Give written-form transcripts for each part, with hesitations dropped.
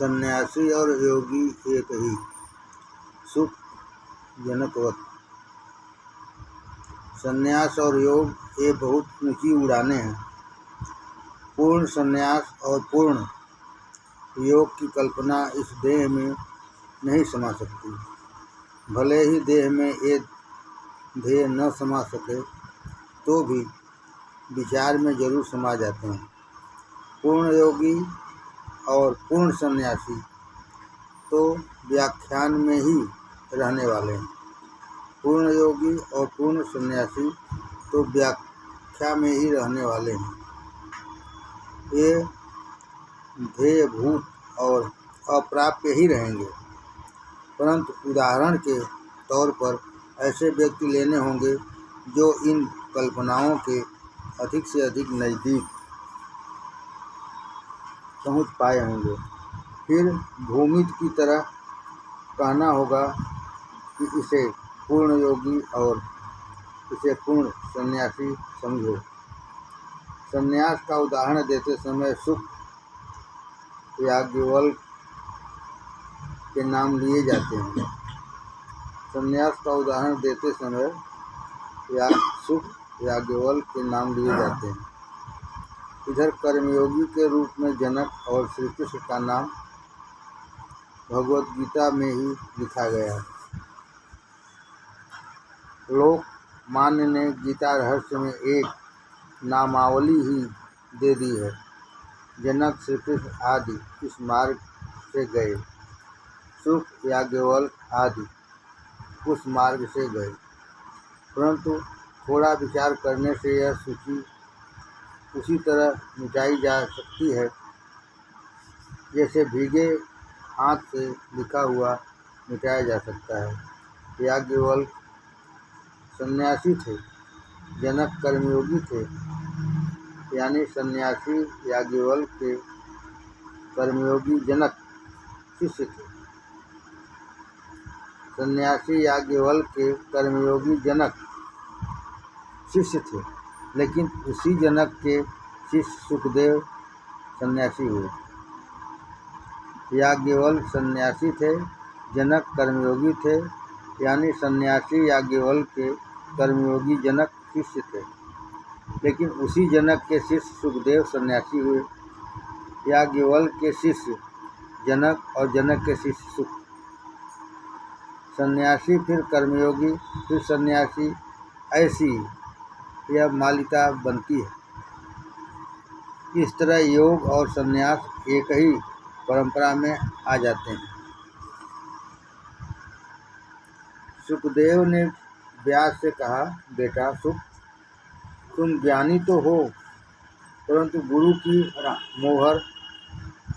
सन्यासी और योगी एक ही, सुख जनकवत। सन्यास और योग ये बहुत ऊंची उड़ानें हैं। पूर्ण सन्यास और पूर्ण योग की कल्पना इस देह में नहीं समा सकती। भले ही देह में ये ध्येय न समा सके तो भी विचार में जरूर समा जाते हैं। पूर्ण योगी और पूर्ण सन्यासी तो व्याख्यान में ही रहने वाले हैं। पूर्ण योगी और पूर्ण सन्यासी तो व्याख्या में ही रहने वाले हैं। ये ध्येयभूत और अप्राप्य ही रहेंगे, परंतु उदाहरण के तौर पर ऐसे व्यक्ति लेने होंगे जो इन कल्पनाओं के अधिक से अधिक नज़दीक पहुँच पाए होंगे। फिर भूमित की तरह कहना होगा कि इसे पूर्ण योगी और इसे पूर्ण सन्यासी समझो। सन्यास का उदाहरण देते समय सुख याज्ञवल्क्य के नाम लिए जाते हैं। सन्यास का उदाहरण देते समय सुख याज्ञवल्क्य के नाम लिए जाते हैं। इधर कर्मयोगी के रूप में जनक और श्री कृष्ण का नाम भगवद गीता में ही लिखा गया है। लोकमान्य ने गीता रहस्य में एक नामावली ही दे दी है। जनक, श्री कृष्ण आदि इस मार्ग से गए, सुख याज्ञवल्क्य आदि उस मार्ग से गए। परंतु थोड़ा विचार करने से यह सूची उसी तरह मिटाई जा सकती है जैसे भीगे हाथ से लिखा हुआ मिटाया जा सकता है। याज्ञवल्क्य सन्यासी थे, जनक कर्मयोगी थे, यानी सन्यासी याज्ञवल्क्य के कर्मयोगी जनक शिष्य थे। सन्यासी याज्ञवल्क्य के कर्मयोगी जनक शिष्य थे, लेकिन उसी जनक के शिष्य सुखदेव सन्यासी हुए। याज्ञवल्क्य सन्यासी थे, जनक कर्मयोगी थे, यानी सन्यासी याज्ञवल्क्य के कर्मयोगी जनक शिष्य थे, लेकिन उसी जनक के शिष्य सुखदेव सन्यासी हुए। याज्ञवल्क्य के शिष्य जनक और जनक के शिष्य सुख। सन्यासी फिर कर्मयोगी फिर सन्यासी, ऐसी यह मालिका बनती है। इस तरह योग और सन्यास एक ही परंपरा में आ जाते हैं। सुखदेव ने व्यास से कहा, बेटा सुख, तुम ज्ञानी तो हो, परंतु गुरु की मोहर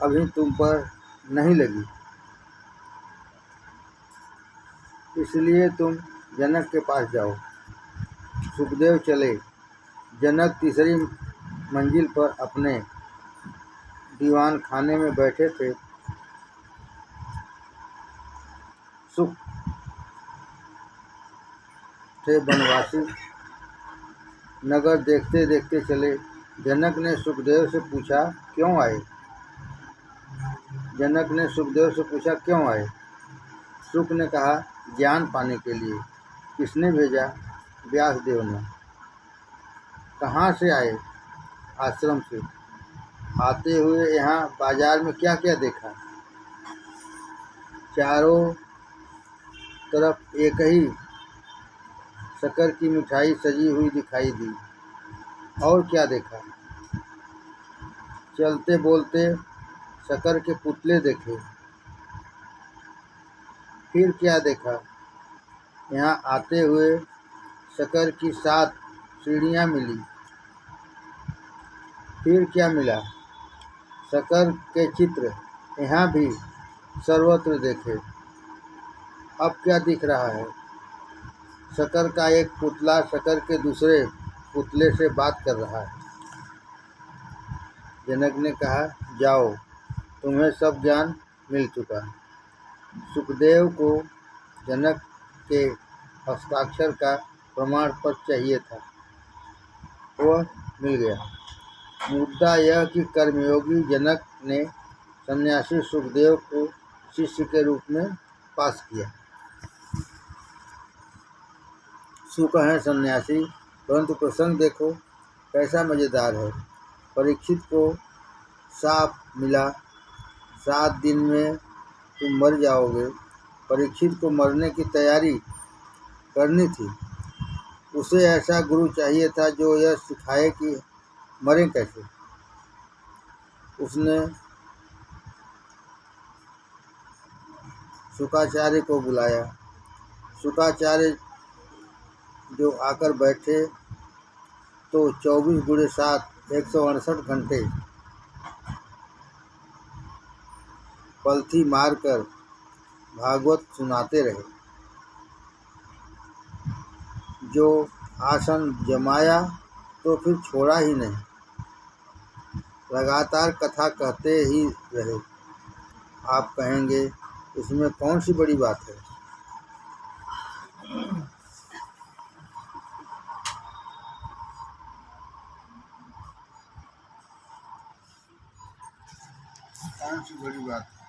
अभी तुम पर नहीं लगी, इसलिए तुम जनक के पास जाओ। सुखदेव चले। जनक तीसरी मंजिल पर अपने दीवान खाने में बैठे थे। सुख थे बनवासी, नगर देखते देखते चले। जनक ने सुखदेव से पूछा, क्यों आए? जनक ने सुखदेव से पूछा, क्यों आए? सुख ने कहा, ज्ञान पाने के लिए। किसने भेजा? व्यासदेव ने। कहाँ से आए? आश्रम से। आते हुए यहाँ बाजार में क्या क्या देखा? चारों तरफ एक ही शक्कर की मिठाई सजी हुई दिखाई दी। और क्या देखा? चलते बोलते शक्कर के पुतले देखे। फिर क्या देखा? यहाँ आते हुए शक्कर की 7 सीढ़ियाँ मिली। फिर क्या मिला? शक्कर के चित्र यहाँ भी सर्वत्र देखे। अब क्या दिख रहा है? शक्कर का एक पुतला शक्कर के दूसरे पुतले से बात कर रहा है। जनक ने कहा, जाओ, तुम्हें सब ज्ञान मिल चुका। सुखदेव को जनक के हस्ताक्षर का प्रमाण पत्र चाहिए था, वह मिल गया। मुद्दा यह कि कर्मयोगी जनक ने सन्यासी सुखदेव को शिष्य के रूप में पास किया। सुख है सन्यासी, परंतु प्रसंग देखो कैसा मज़ेदार है। परीक्षित को साप मिला, 7 दिन में तुम मर जाओगे। परीक्षित को मरने की तैयारी करनी थी। उसे ऐसा गुरु चाहिए था जो यह सिखाए कि मरें कैसे। उसने शुकाचार्य को बुलाया। शुकाचार्य जो आकर बैठे तो 24 गुणे 7 168 घंटे पलथी मारकर भागवत सुनाते रहे। जो आसन जमाया तो फिर छोड़ा ही नहीं, लगातार कथा कहते ही रहे। आप कहेंगे इसमें कौन सी बड़ी बात है। कौन सी बड़ी बात है?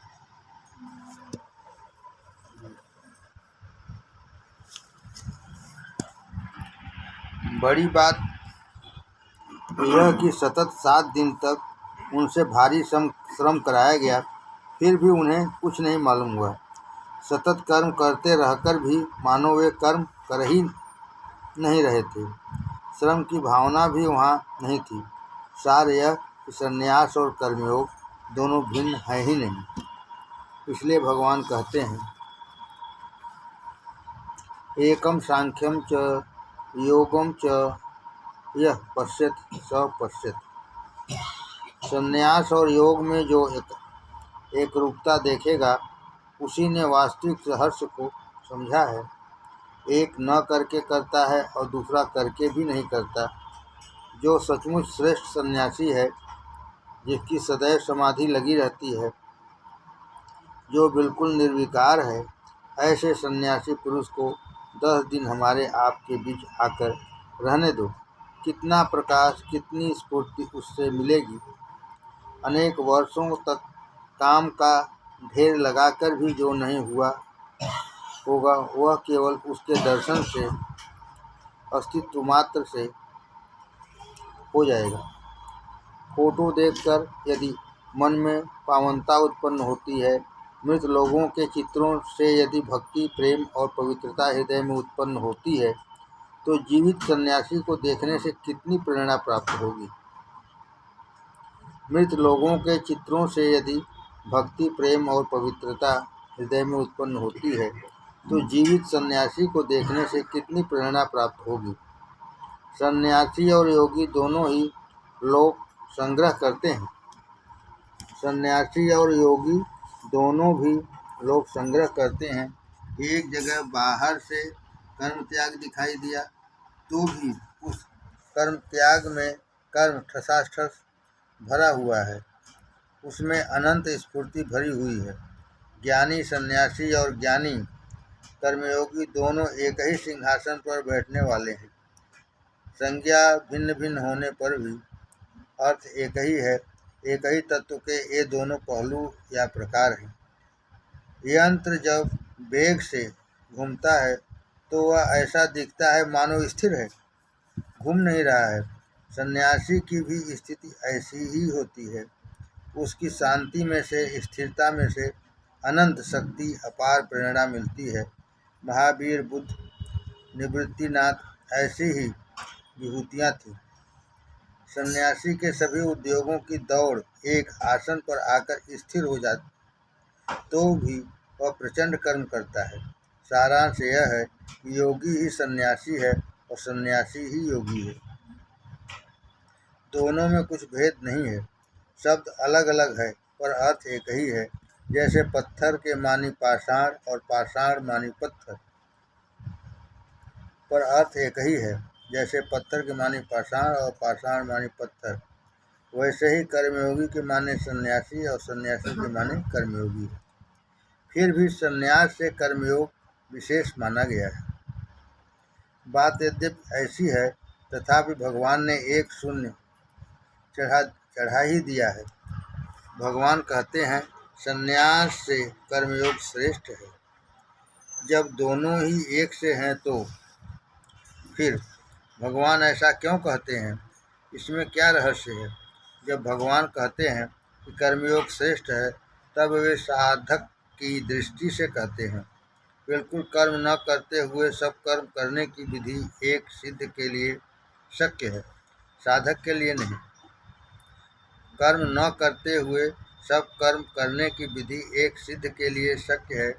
बड़ी बात यह कि सतत 7 दिन तक उनसे भारी श्रम कराया गया, फिर भी उन्हें कुछ नहीं मालूम हुआ। सतत कर्म करते रहकर भी मानो वे कर्म कर ही नहीं रहे थे। श्रम की भावना भी वहाँ नहीं थी। सार यह कि संन्यास और कर्मयोग दोनों भिन्न है ही नहीं। इसलिए भगवान कहते हैं, एकम सांख्यम च योगम च यह पश्यति स पश्यति। संन्यास और योग में जो एक रूपता देखेगा, उसी ने वास्तविक रहस्य को समझा है। एक न करके करता है और दूसरा करके भी नहीं करता। जो सचमुच श्रेष्ठ सन्यासी है, जिसकी सदैव समाधि लगी रहती है, जो बिल्कुल निर्विकार है, ऐसे सन्यासी पुरुष को 10 दिन हमारे आपके बीच आकर रहने दो। कितना प्रकाश, कितनी स्फूर्ति उससे मिलेगी। अनेक वर्षों तक काम का ढेर लगाकर भी जो नहीं हुआ होगा, वह केवल उसके दर्शन से, अस्तित्व मात्र से हो जाएगा। फोटो देखकर यदि मन में पावनता उत्पन्न होती है, मृत लोगों के चित्रों से यदि भक्ति, प्रेम और पवित्रता हृदय में उत्पन्न होती है, तो जीवित सन्यासी को देखने से कितनी प्रेरणा प्राप्त होगी। मृत लोगों के चित्रों से यदि भक्ति, प्रेम और पवित्रता हृदय में उत्पन्न होती है, तो जीवित सन्यासी को देखने से कितनी प्रेरणा प्राप्त होगी। सन्यासी और योगी दोनों ही लोग संग्रह करते हैं। सन्यासी और योगी दोनों भी लोग संग्रह करते हैं। एक जगह बाहर से कर्म त्याग दिखाई दिया, तो भी उस कर्म त्याग में कर्म ठसाठस भरा हुआ है, उसमें अनंत स्फूर्ति भरी हुई है। ज्ञानी सन्यासी और ज्ञानी कर्मयोगी दोनों एक ही सिंहासन पर बैठने वाले हैं। संज्ञा भिन्न भिन्न होने पर भी अर्थ एक ही है। एक ही तत्व के ये दोनों पहलू या प्रकार हैं। यंत्र जब वेग से घूमता है तो वह ऐसा दिखता है मानो स्थिर है, घूम नहीं रहा है। सन्यासी की भी स्थिति ऐसी ही होती है। उसकी शांति में से, स्थिरता में से अनंत शक्ति, अपार प्रेरणा मिलती है। महावीर, बुद्ध, निवृत्तिनाथ ऐसी ही विभूतियाँ थीं। सन्यासी के सभी उद्योगों की दौड़ एक आसन पर आकर स्थिर हो जाती, तो भी वह प्रचंड कर्म करता है। सारांश यह है कि योगी ही सन्यासी है और सन्यासी ही योगी है। दोनों में कुछ भेद नहीं है। शब्द अलग अलग है पर अर्थ एक ही है। जैसे पत्थर के मानी पाषाण और पाषाण मानी पत्थर, पर अर्थ एक ही है। जैसे पत्थर के माने पाषाण और पाषाण माने पत्थर, वैसे ही कर्मयोगी के माने सन्यासी और सन्यासी के माने कर्मयोगी है। फिर भी सन्यास से कर्मयोग विशेष माना गया है। बात यद्यपि ऐसी है, तथापि भगवान ने एक शून्य चढ़ा ही दिया है। भगवान कहते हैं संन्यास से कर्मयोग श्रेष्ठ है। जब दोनों ही एक से हैं तो फिर भगवान ऐसा क्यों कहते हैं? इसमें क्या रहस्य है? जब भगवान कहते हैं कि कर्मयोग श्रेष्ठ है, तब वे साधक की दृष्टि से कहते हैं। बिल्कुल कर्म न करते हुए सब कर्म करने की विधि एक सिद्ध के लिए शक्य है, साधक के लिए नहीं। कर्म न करते हुए सब कर्म करने की विधि एक सिद्ध के लिए शक्य है,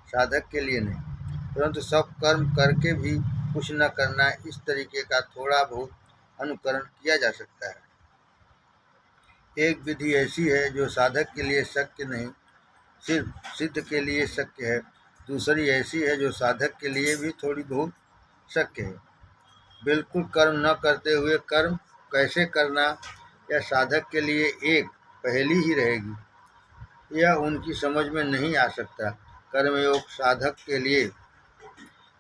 साधक के लिए नहीं। परंतु सब कर्म करके भी कुछ न करना, इस तरीके का थोड़ा बहुत अनुकरण किया जा सकता है। एक विधि ऐसी है जो साधक के लिए शक्य नहीं, सिर्फ सिद्ध के लिए शक्य है। दूसरी ऐसी है जो साधक के लिए भी थोड़ी बहुत शक्य है। बिल्कुल कर्म न करते हुए कर्म कैसे करना, यह साधक के लिए एक पहेली ही रहेगी। यह उनकी समझ में नहीं आ सकता। कर्मयोग साधक के लिए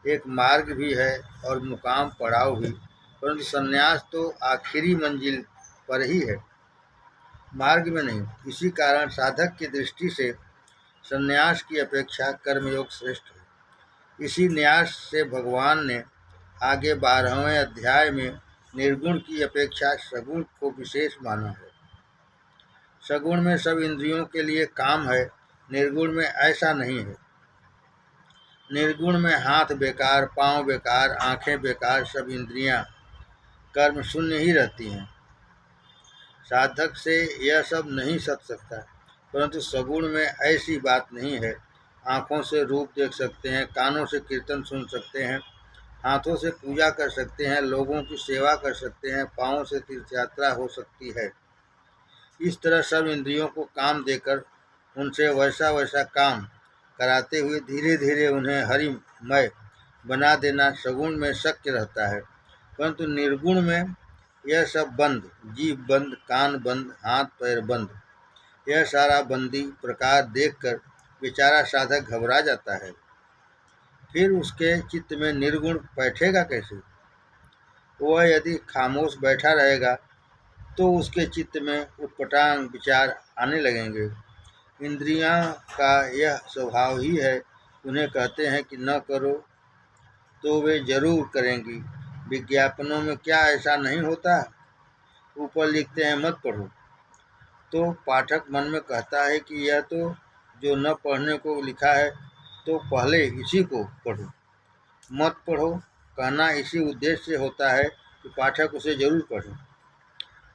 एक मार्ग भी है और मुकाम पड़ाव भी, परंतु संन्यास तो आखिरी मंजिल पर ही है, मार्ग में नहीं। इसी कारण साधक की दृष्टि से संन्यास की अपेक्षा कर्मयोग श्रेष्ठ है। इसी न्यास से भगवान ने आगे 12वें अध्याय में निर्गुण की अपेक्षा सगुण को विशेष माना है। सगुण में सब इंद्रियों के लिए काम है, निर्गुण में ऐसा नहीं है। निर्गुण में हाथ बेकार, पांव बेकार, आंखें बेकार, सब इंद्रियां कर्म शून्य ही रहती हैं। साधक से यह सब नहीं सध सकता, परंतु सगुण में ऐसी बात नहीं है। आँखों से रूप देख सकते हैं, कानों से कीर्तन सुन सकते हैं, हाथों से पूजा कर सकते हैं, लोगों की सेवा कर सकते हैं, पाँवों से तीर्थयात्रा हो सकती है। इस तरह सब इंद्रियों को काम देकर उनसे वैसा वैसा काम कराते हुए धीरे धीरे उन्हें हरिमय बना देना सगुण में शक्य रहता है। परंतु निर्गुण में यह सब बंद, जीभ बंद, कान बंद, हाथ पैर बंद, यह सारा बंदी प्रकार देखकर बेचारा साधक घबरा जाता है। फिर उसके चित्त में निर्गुण बैठेगा कैसे? वह यदि खामोश बैठा रहेगा तो उसके चित्त में उटपटांग विचार आने लगेंगे। इंद्रियां का यह स्वभाव ही है। उन्हें कहते हैं कि न करो तो वे जरूर करेंगी। विज्ञापनों में क्या ऐसा नहीं होता? ऊपर लिखते हैं मत पढ़ो, तो पाठक मन में कहता है कि यह तो जो न पढ़ने को लिखा है, तो पहले इसी को पढ़ो। मत पढ़ो कहना इसी उद्देश्य से होता है कि पाठक उसे जरूर पढ़े।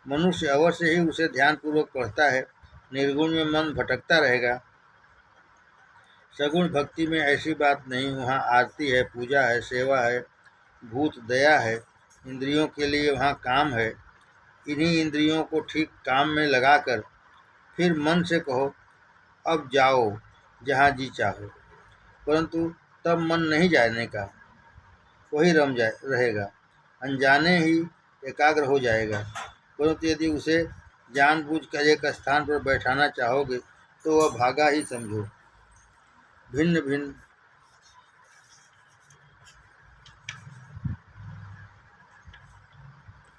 मनुष्य अवश्य ही उसे ध्यानपूर्वक पढ़ता है, निर्गुण में मन भटकता रहेगा। सगुण भक्ति में ऐसी बात नहीं। वहाँ आरती है, पूजा है, सेवा है, भूत दया है, इंद्रियों के लिए वहाँ काम है। इन्हीं इंद्रियों को ठीक काम में लगाकर फिर मन से कहो अब जाओ जहाँ जी चाहो, परंतु तब मन नहीं जाने का, वही रहेगा, अनजाने ही एकाग्र हो जाएगा। परंतु यदि उसे जानबूझकर एक स्थान पर बैठाना चाहोगे तो वह भागा ही समझो। भिन्न भिन्न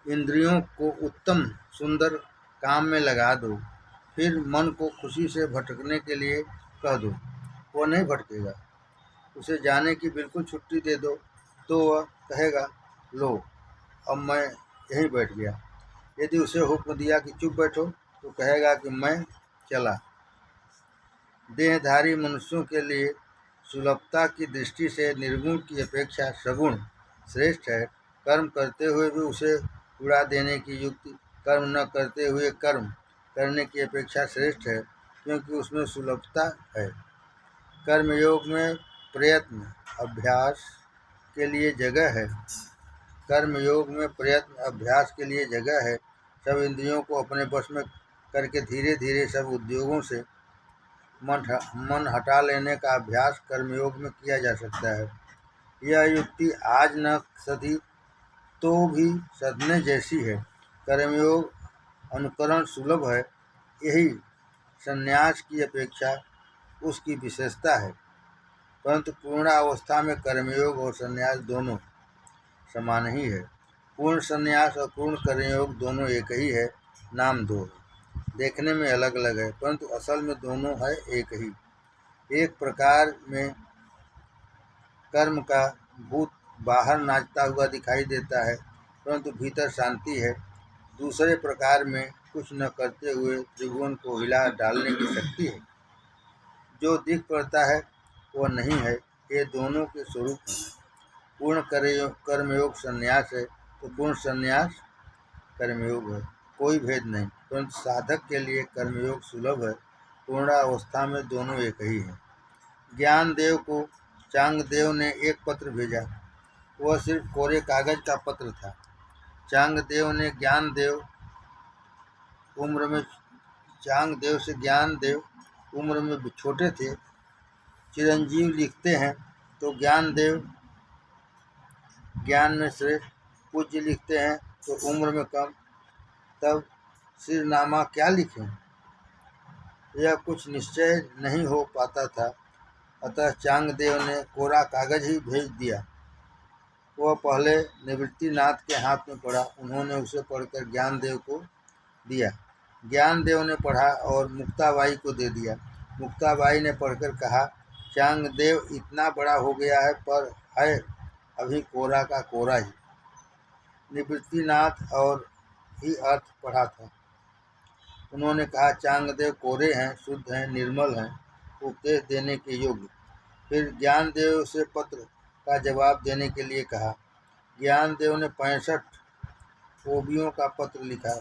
इंद्रियों को उत्तम सुंदर काम में लगा दो, फिर मन को खुशी से भटकने के लिए कह दो, वह नहीं भटकेगा। उसे जाने की बिल्कुल छुट्टी दे दो तो वह कहेगा लो अब मैं यहीं बैठ गया। यदि उसे हुक्म दिया कि चुप बैठो तो कहेगा कि मैं चला। देहधारी मनुष्यों के लिए सुलभता की दृष्टि से निर्गुण की अपेक्षा सगुण श्रेष्ठ है। कर्म करते हुए भी उसे उड़ा देने की युक्ति कर्म न करते हुए कर्म करने की अपेक्षा श्रेष्ठ है, क्योंकि उसमें सुलभता है। कर्मयोग में प्रयत्न अभ्यास के लिए जगह है। कर्मयोग में प्रयत्न अभ्यास के लिए जगह है। सब इंद्रियों को अपने वश में करके धीरे धीरे सब उद्योगों से मन हटा लेने का अभ्यास कर्मयोग में किया जा सकता है। यह युक्ति आज न सधी तो भी सधने जैसी है। कर्मयोग अनुकरण सुलभ है, यही संन्यास की अपेक्षा उसकी विशेषता है। परंतु पूर्णावस्था में कर्मयोग और संन्यास दोनों समान ही है। पूर्ण संन्यास और पूर्ण कर्मयोग दोनों एक ही है, नाम दो है। देखने में अलग अलग है, परंतु असल में दोनों है एक ही। एक प्रकार में कर्म का भूत बाहर नाचता हुआ दिखाई देता है, परंतु भीतर शांति है। दूसरे प्रकार में कुछ न करते हुए त्रिभुवन को हिला डालने की शक्ति है। जो दिख पड़ता है वह नहीं है। ये दोनों के स्वरूप हैं। पूर्ण कर्मयोग संन्यास है तो पूर्ण संन्यास कर्मयोग है, कोई भेद नहीं। परंतु साधक के लिए कर्मयोग सुलभ है। पूर्णावस्था में दोनों एक ही हैं। ज्ञानदेव को चांगदेव ने एक पत्र भेजा। वह सिर्फ कोरे कागज का पत्र था। चांगदेव से ज्ञानदेव उम्र में छोटे थे। चिरंजीव लिखते हैं तो ज्ञानदेव ज्ञान में श्रेष्ठ। पूज्य लिखते हैं तो उम्र में कम। तब सिरनामा क्या लिखें, यह कुछ निश्चय नहीं हो पाता था। अतः चांगदेव ने कोरा कागज ही भेज दिया। वह पहले निवृत्तिनाथ के हाथ में पड़ा। उन्होंने उसे पढ़कर ज्ञानदेव को दिया। ज्ञानदेव ने पढ़ा और मुक्ताबाई को दे दिया। मुक्ताबाई ने पढ़कर कहा, चांगदेव इतना बड़ा हो गया है पर है अभी कोरा का कोरा ही। निवृत्तिनाथ और ही अर्थ पढ़ा था। उन्होंने कहा, चांगदेव कोरे हैं, शुद्ध हैं, निर्मल हैं, उपदेश देने के योग्य। फिर ज्ञानदेव से पत्र का जवाब देने के लिए कहा। ज्ञानदेव ने 65 ओबियों का पत्र लिखा।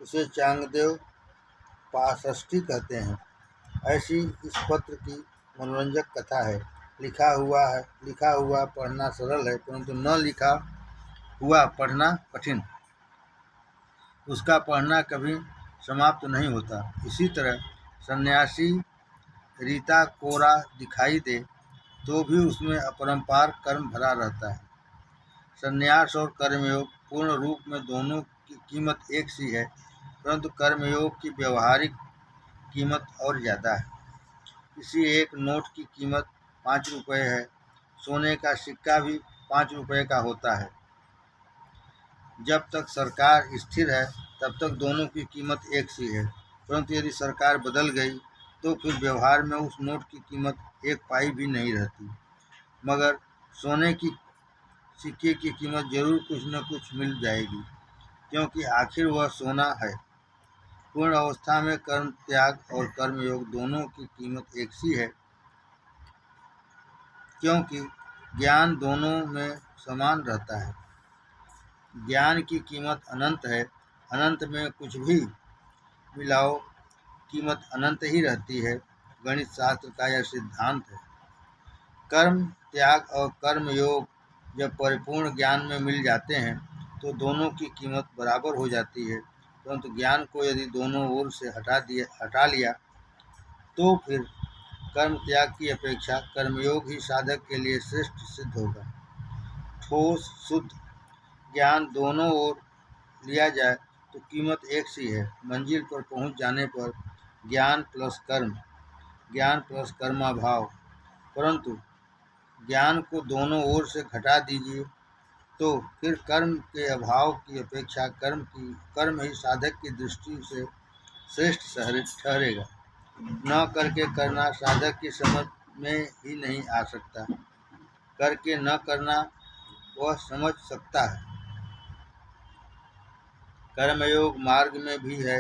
उसे चांगदेव पाषष्ठी कहते हैं। ऐसी इस पत्र की मनोरंजक कथा है। लिखा हुआ पढ़ना सरल है, परंतु न लिखा हुआ पढ़ना कठिन। उसका पढ़ना कभी समाप्त नहीं होता। इसी तरह सन्यासी रीता कोरा दिखाई दे तो भी उसमें अपरंपार कर्म भरा रहता है। सन्यास और कर्मयोग पूर्ण रूप में दोनों की कीमत एक सी है, परंतु कर्मयोग की व्यवहारिक कीमत और ज़्यादा है। किसी एक नोट की कीमत 5 रुपये है। सोने का सिक्का भी 5 रुपये का होता है। जब तक सरकार स्थिर है तब तक दोनों की कीमत एक सी है, परंतु यदि सरकार बदल गई तो फिर व्यवहार में उस नोट की कीमत 1 पाई भी नहीं रहती। मगर सोने की सिक्के की कीमत जरूर कुछ न कुछ मिल जाएगी, क्योंकि आखिर वह सोना है। पूर्ण अवस्था में कर्म त्याग और कर्मयोग दोनों की कीमत एक सी है, क्योंकि ज्ञान दोनों में समान रहता है। ज्ञान की कीमत अनंत है। अनंत में कुछ भी मिलाओ, कीमत अनंत ही रहती है। गणित शास्त्र का यह सिद्धांत है। कर्म त्याग और कर्मयोग जब परिपूर्ण ज्ञान में मिल जाते हैं तो दोनों की कीमत बराबर हो जाती है, परंतु ज्ञान को यदि दोनों ओर से हटा लिया तो फिर कर्म त्याग की अपेक्षा कर्मयोग ही साधक के लिए श्रेष्ठ सिद्ध होगा। ठोस शुद्ध ज्ञान दोनों ओर लिया जाए तो कीमत एक सी है। मंजिल पर पहुंच जाने पर ज्ञान प्लस कर्माभाव, परंतु ज्ञान को दोनों ओर से घटा दीजिए तो फिर कर्म के अभाव की अपेक्षा कर्म ही साधक की दृष्टि से श्रेष्ठ ठहरेगा। न करके करना साधक की समझ में ही नहीं आ सकता। करके न करना वह समझ सकता है। कर्मयोग मार्ग में भी है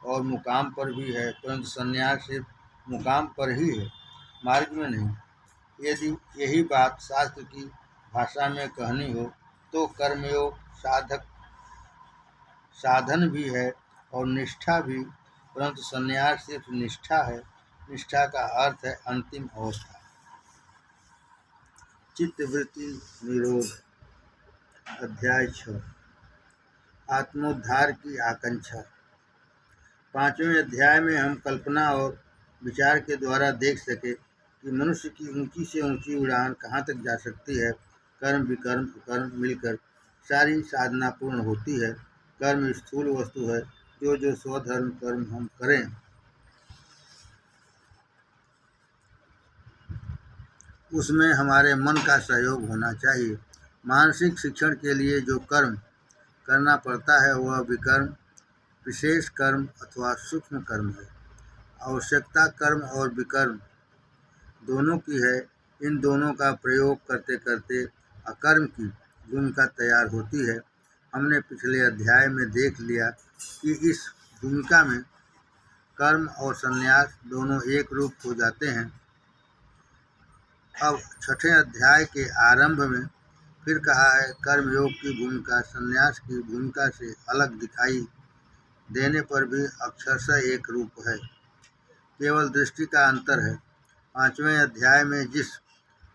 और मुकाम पर भी है, परंतु संन्यास सिर्फ मुकाम पर ही है, मार्ग में नहीं। यदि यही बात शास्त्र की भाषा में कहनी हो तो कर्मयोग साधन भी है और निष्ठा भी, परंतु संन्यास सिर्फ निष्ठा है। निष्ठा का अर्थ है अंतिम अवस्था। चित्तवृत्ति निरोध। अध्याय 6 आत्मोद्धार की आकांक्षा। 5वें अध्याय में हम कल्पना और विचार के द्वारा देख सके कि मनुष्य की ऊंची से ऊंची उड़ान कहाँ तक जा सकती है। कर्म विकर्म कर्म मिलकर सारी साधना पूर्ण होती है। कर्म स्थूल वस्तु है। जो स्वधर्म कर्म हम करें उसमें हमारे मन का सहयोग होना चाहिए। मानसिक शिक्षण के लिए जो कर्म करना पड़ता है वह विकर्म विशेष कर्म अथवा सूक्ष्म कर्म है। आवश्यकता कर्म और विकर्म दोनों की है। इन दोनों का प्रयोग करते करते अकर्म की भूमिका तैयार होती है। हमने पिछले अध्याय में देख लिया कि इस भूमिका में कर्म और संन्यास दोनों एक रूप हो जाते हैं। अब छठे अध्याय के आरंभ में फिर कहा है, कर्मयोग की भूमिका संन्यास की भूमिका से अलग दिखाई देने पर भी अक्षरशः एक रूप है, केवल दृष्टि का अंतर है। 5वें अध्याय में जिस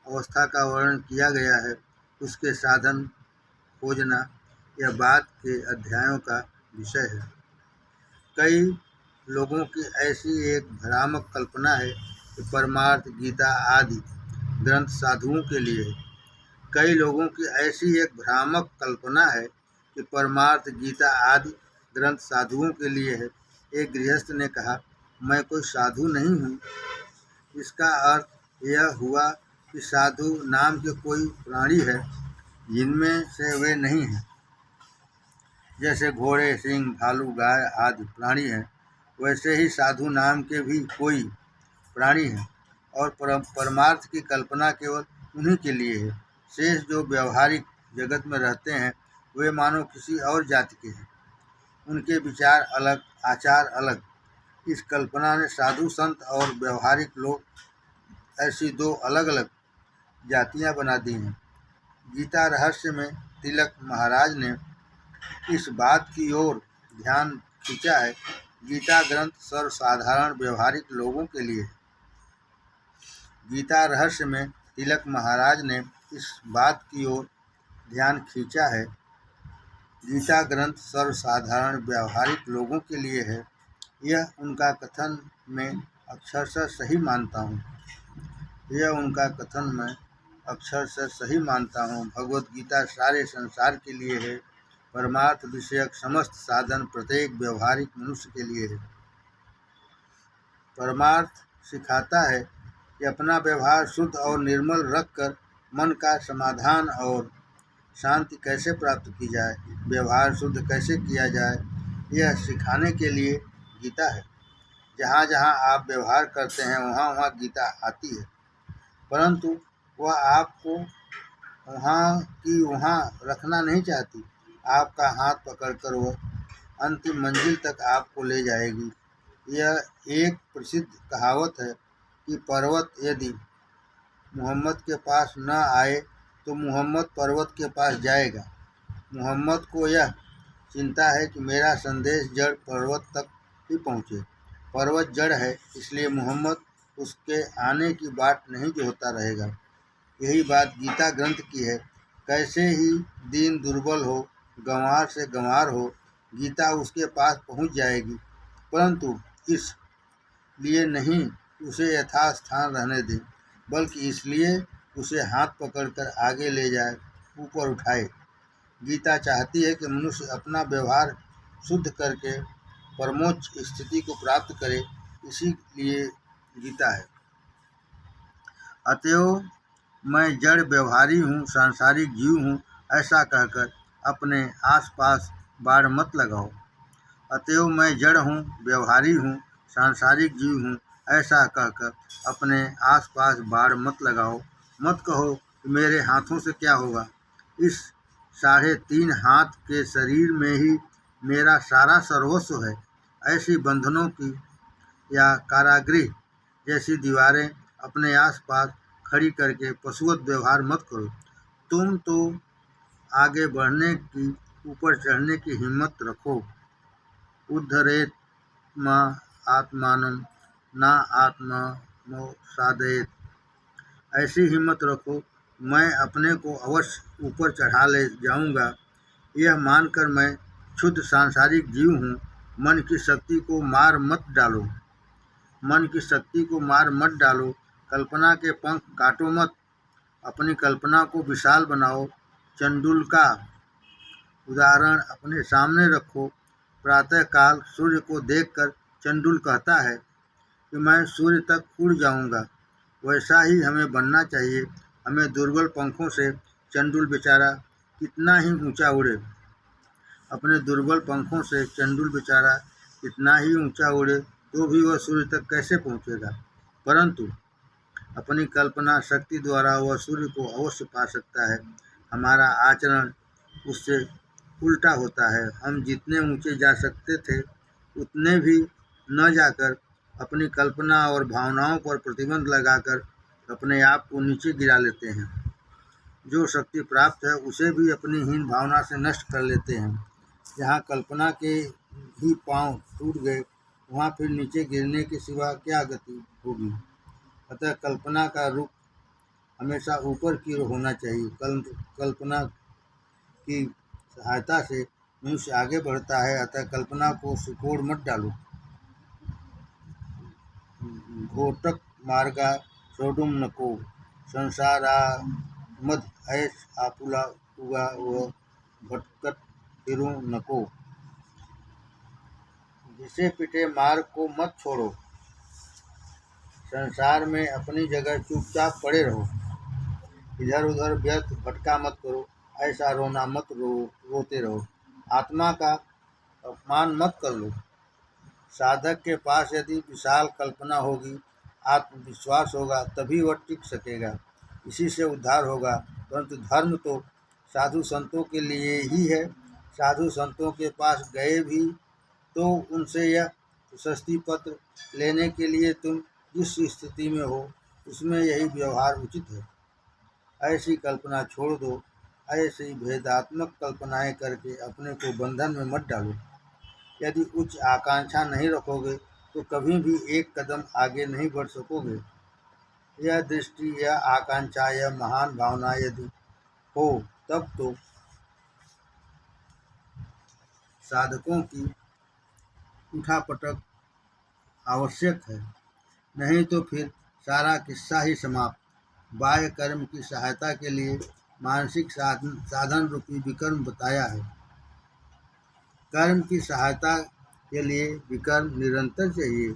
अवस्था का वर्णन किया गया है उसके साधन खोजना यह बाद के अध्यायों का विषय है। कई लोगों की ऐसी एक भ्रामक कल्पना है कि परमार्थ, गीता आदि ग्रंथ साधुओं के लिए है। कई लोगों की ऐसी एक भ्रामक कल्पना है कि परमार्थ, गीता आदि ग्रंथ साधुओं के लिए है। एक गृहस्थ ने कहा, मैं कोई साधु नहीं हूँ। इसका अर्थ यह हुआ कि साधु नाम के कोई प्राणी है जिनमें से वे नहीं हैं। जैसे घोड़े, सिंह, भालू, गाय आदि प्राणी हैं, वैसे ही साधु नाम के भी कोई प्राणी हैं और परमार्थ की कल्पना केवल उन्हीं के लिए है। शेष जो व्यवहारिक जगत में रहते हैं वे मानो किसी और जाति के हैं। उनके विचार अलग, आचार अलग। इस कल्पना ने साधु संत और व्यवहारिक लोग ऐसी दो अलग अलग जातियां बना दी हैं। गीता रहस्य में तिलक महाराज ने इस बात की ओर ध्यान खींचा है। गीता ग्रंथ सर्वसाधारण व्यवहारिक लोगों के लिए है। गीता रहस्य में तिलक महाराज ने इस बात की ओर ध्यान खींचा है। गीता ग्रंथ सर्वसाधारण व्यवहारिक लोगों के लिए है। यह उनका कथन मैं अक्षरशः सही मानता हूँ। भगवत गीता सारे संसार के लिए है। परमार्थ विषयक समस्त साधन प्रत्येक व्यवहारिक मनुष्य के लिए है। परमार्थ सिखाता है कि अपना व्यवहार शुद्ध और निर्मल रखकर मन का समाधान और शांति कैसे प्राप्त की जाए, व्यवहार शुद्ध कैसे किया जाए, यह सिखाने के लिए गीता है। जहाँ जहाँ आप व्यवहार करते हैं वहाँ वहाँ गीता आती है, परंतु वह आपको वहाँ रखना नहीं चाहती। आपका हाथ पकड़कर वह अंतिम मंजिल तक आपको ले जाएगी। यह एक प्रसिद्ध कहावत है कि पर्वत यदि मोहम्मद के पास न आए तो मोहम्मद पर्वत के पास जाएगा। मोहम्मद को यह चिंता है कि मेरा संदेश जड़ पर्वत तक ही पहुँचे। पर्वत जड़ है, इसलिए मोहम्मद उसके आने की बाट नहीं जोहता रहेगा। यही बात गीता ग्रंथ की है। कैसे ही दीन दुर्बल हो, गंवार से गंवार हो, गीता उसके पास पहुंच जाएगी, परंतु इस लिए नहीं उसे यथास्थान रहने दें, बल्कि इसलिए उसे हाथ पकड़कर आगे ले जाए, ऊपर उठाए। गीता चाहती है कि मनुष्य अपना व्यवहार शुद्ध करके परमोच्च स्थिति को प्राप्त करे। इसीलिए गीता है। अतएव मैं जड़ व्यवहारी हूँ, सांसारिक जीव हूँ, ऐसा कहकर अपने आसपास बाड़ मत लगाओ। अतएव मैं जड़ हूँ, व्यवहारी हूँ, सांसारिक जीव हूँ, ऐसा कहकर अपने आसपास बाड़ मत लगाओ। मत कहो कि मेरे हाथों से क्या होगा। इस 3.5 हाथ के शरीर में ही मेरा सारा सर्वस्व है। ऐसी बंधनों की या कारागृह जैसी दीवारें अपने आसपास खड़ी करके पशुवत व्यवहार मत करो। तुम तो आगे बढ़ने की, ऊपर चढ़ने की हिम्मत रखो। उद्धरेत माँ आत्मानं ना आत्मनोसादयेत। ऐसी हिम्मत रखो, मैं अपने को अवश्य ऊपर चढ़ा ले जाऊंगा। यह मानकर मैं क्षुद्र सांसारिक जीव हूँ। मन की शक्ति को मार मत डालो। कल्पना के पंख काटो मत। अपनी कल्पना को विशाल बनाओ। चंडुल का उदाहरण अपने सामने रखो। प्रातःकाल सूर्य को देखकर चंडुल कहता है कि मैं सूर्य तक उड़ जाऊंगा। वैसा ही हमें बनना चाहिए। हमें दुर्बल पंखों से चंडुल बेचारा कितना ही ऊंचा उड़े, अपने दुर्बल पंखों से चंडुल बेचारा इतना ही ऊंचा उड़े तो भी वह सूर्य तक कैसे पहुंचेगा, परंतु अपनी कल्पना शक्ति द्वारा वह सूर्य को अवश्य पा सकता है। हमारा आचरण उससे उल्टा होता है। हम जितने ऊंचे जा सकते थे उतने भी न जाकर अपनी कल्पना और भावनाओं पर प्रतिबंध लगाकर अपने आप को नीचे गिरा लेते हैं। जो शक्ति प्राप्त है उसे भी अपनी हीन भावना से नष्ट कर लेते हैं। जहाँ कल्पना के ही पांव टूट गए वहाँ फिर नीचे गिरने के सिवा क्या गति होगी। अतः कल्पना का रुख हमेशा ऊपर की ओर होना चाहिए। कल्पना की सहायता से मनुष्य आगे बढ़ता है। अतः कल्पना को सिकोड़ मत डालो। घोटक मार्गा सोडुम नको, संसारा मद ऐस आपुला उगा व भटकत फिरू नको। जिसे पिटे मार्ग को मत छोड़ो, संसार में अपनी जगह चुपचाप पड़े रहो, इधर उधर व्यर्थ भटका मत करो, ऐसा रोना मत रोते रहो, आत्मा का अपमान मत कर लो। साधक के पास यदि विशाल कल्पना होगी, आत्मविश्वास होगा, तभी वह टिक सकेगा, इसी से उद्धार होगा। परंतु धर्म तो साधु संतों के लिए ही है। साधु संतों के पास गए भी तो उनसे यह प्रशस्ति पत्र लेने के लिए तुम जिस स्थिति में हो उसमें यही व्यवहार उचित है। ऐसी कल्पना छोड़ दो। ऐसी भेदात्मक कल्पनाएं करके अपने को बंधन में मत डालो। यदि उच्च आकांक्षा नहीं रखोगे तो कभी भी एक कदम आगे नहीं बढ़ सकोगे। यह दृष्टि, यह आकांक्षा, यह महान भावना यदि हो तब तो साधकों की उठापटक आवश्यक है, नहीं तो फिर सारा किस्सा ही समाप्त। बाह्य कर्म की सहायता के लिए मानसिक साधन रूपी विकर्म बताया है। कर्म की सहायता के लिए विकर्म निरंतर चाहिए।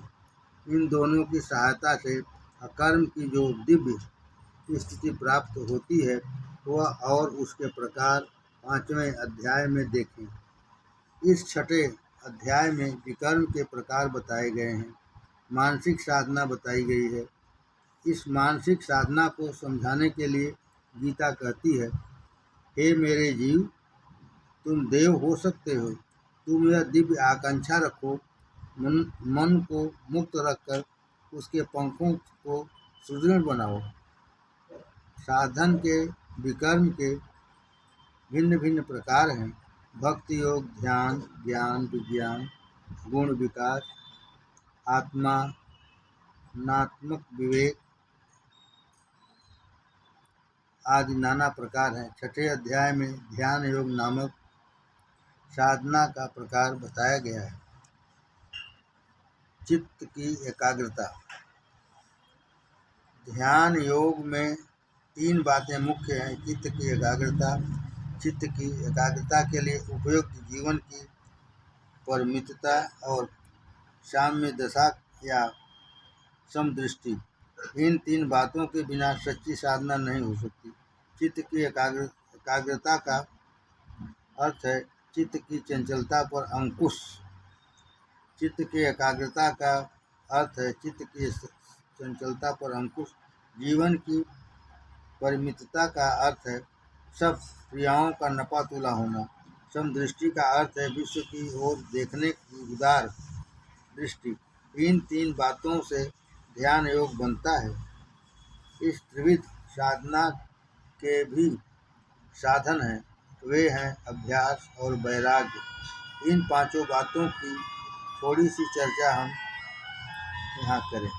इन दोनों की सहायता से अकर्म की जो दिव्य स्थिति प्राप्त होती है वह और उसके प्रकार 5वें अध्याय में देखें। इस 6ठे अध्याय में विकर्म के प्रकार बताए गए हैं, मानसिक साधना बताई गई है। इस मानसिक साधना को समझाने के लिए गीता कहती है, हे मेरे जीव, तुम देव हो सकते हो। तुम यह दिव्य आकांक्षा रखो, मन को मुक्त रखकर उसके पंखों को सुदृढ़ बनाओ। साधन के विकर्म के भिन्न भिन्न प्रकार हैं, भक्ति योग, ध्यान, ज्ञान, विज्ञान, गुण विकास, आत्मात्मक विवेक आदि नाना प्रकार हैं। 6ठे अध्याय में ध्यान योग नामक साधना का प्रकार बताया गया है। चित्त की एकाग्रता। ध्यान योग में 3 बातें मुख्य हैं। चित्त की एकाग्रता। चित्त की एकाग्रता के लिए उपयुक्त जीवन की परिमितता और साम्य दशा या समदृष्टि। इन 3 बातों के बिना सच्ची साधना नहीं हो सकती। चित्त की एकाग्रता का अर्थ है चित्त की चंचलता पर अंकुश। चित्त की एकाग्रता का अर्थ है चित्त की चंचलता पर अंकुश। जीवन की परिमितता का अर्थ है सब क्रियाओं का नपातुला होना। समदृष्टि का अर्थ है विश्व की ओर देखने की उदार दृष्टि। इन 3 बातों से ध्यान योग बनता है। इस त्रिविध साधना के भी साधन हैं, वे हैं अभ्यास और वैराग्य। इन 5 बातों की थोड़ी सी चर्चा हम यहाँ करें।